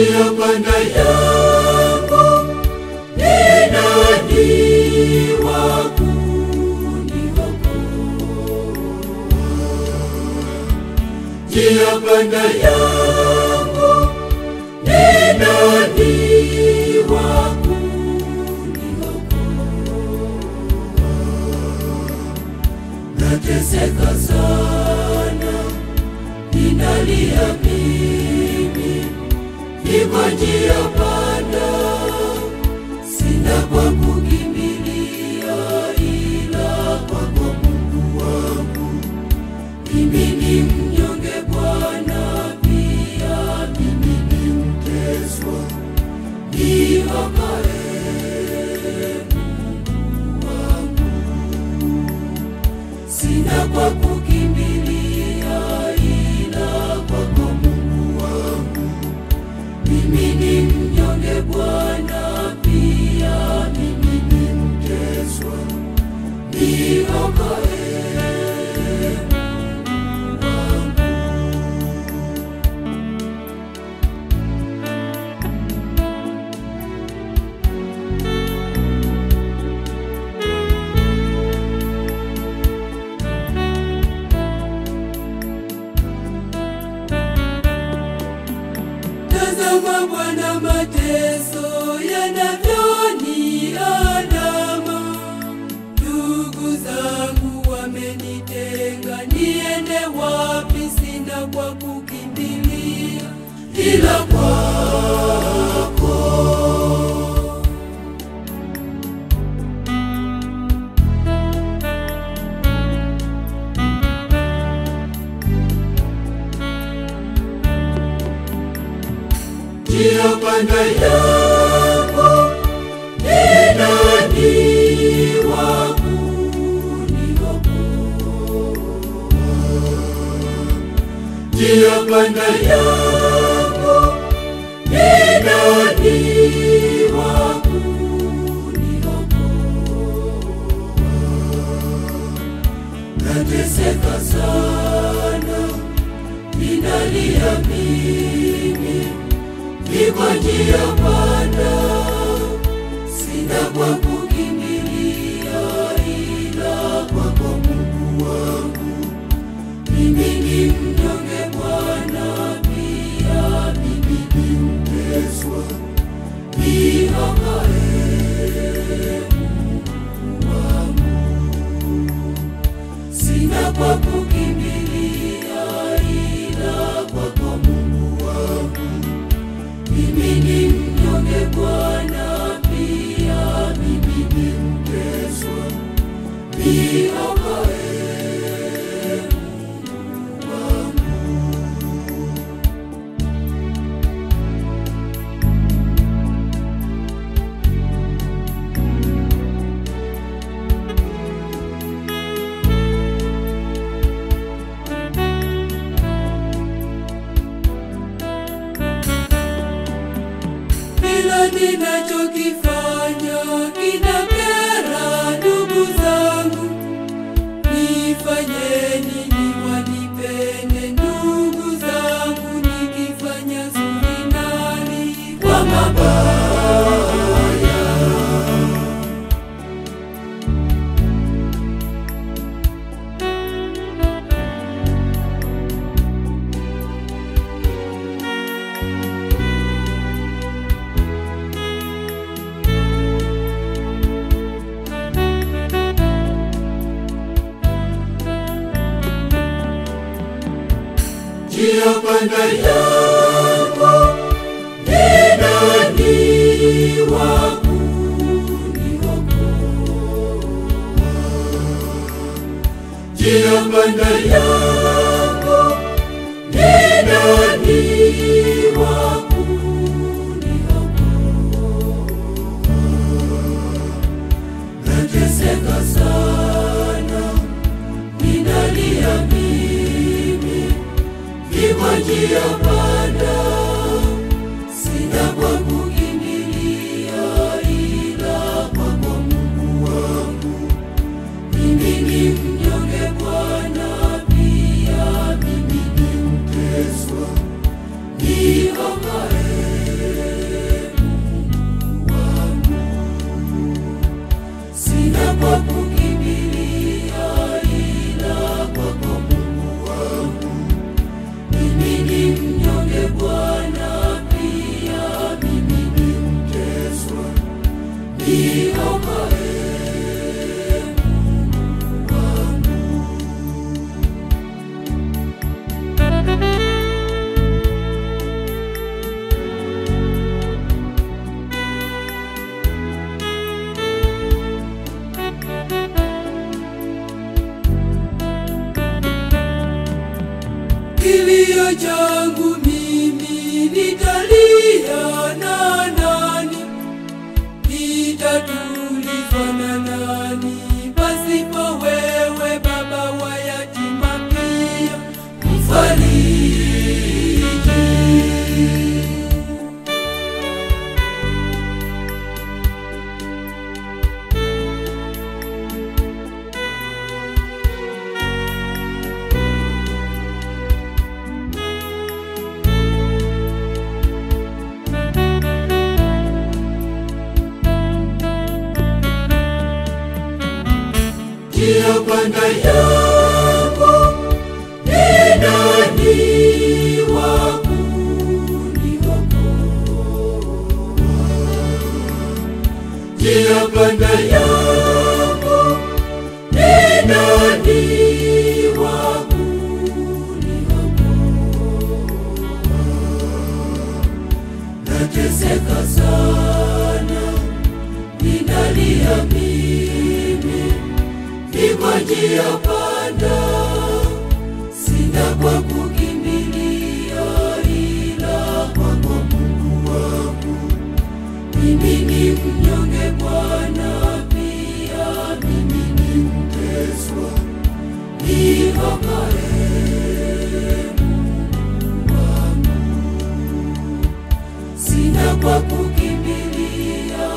njia panda yangu, ni nani wa kuniokoa? Njia panda yangu, ni nani wa kuniokoa? Nateseka sana, ninalia mimi, niko njia panda, sina kwa kukimbilia ila kwako Mungu wangu. Mimi ni mnyonge Bwana, pia mimi ni mteswa, niokoe Mungu wangu. Sina kwa kukimbilia ila kwako Mungu wangu. Mimi ni mnyonge Bwana, pia mimi ni mteswa, niokoe Tazama Bwana, mateso yanavyoniandama. Ndugu zangu wamenitenga, niende wapi? Sina kwa kukimbilia ila kwako. Njia panda yangu, ni nani wa kuniokoa? Njia panda yangu, ni nani wa kuniokoa? Nateseka sana, ninalia mimi, niko njia panda, sina kwa kukimbilia ila kwako Mungu wangu. Mimi ni mnyonge Bwana, pia mimi ni mteswa, niokoe Mungu wangu. Sina kwa kukimbilia ila kwako Mungu wangu. Mimi ni mnyonge Bwana, pia mimi ni mteswa, niokoe Mungu wangu. Ninachokifanya kinakera ndugu zangu, nifanye nini wanipende ndugu zangu? Nikifanya zuri nani kwa mabaya? Njia panda yangu, ni nani wa kuniokoa? Njia panda yangu, ni nani wa kuniokoa? Nateseka sana, ninalia mimi, niko njia panda, sina kwa kukimbilia ila kwako Mungu wangu. Mimi ni mnyonge Bwana, pia mimi ni mteswa, niokoe kilio changu mimi nitalia na nani? Nitatulizwa na nani? Pasipo wewe baba wa yatima pia mfariji. Njia panda yangu ni nani wa kuniokoa? Njia panda yangu ni nani wa kuniokoa? Nateseka sana, ninalia mimi, kwa njia panda, sina kwa kukimbilia ila kwako Mungu wangu. Mimi ni mnyonge Bwana, pia mimi ni mteswa, niokoe Mungu wangu. Sina kwa kukimbilia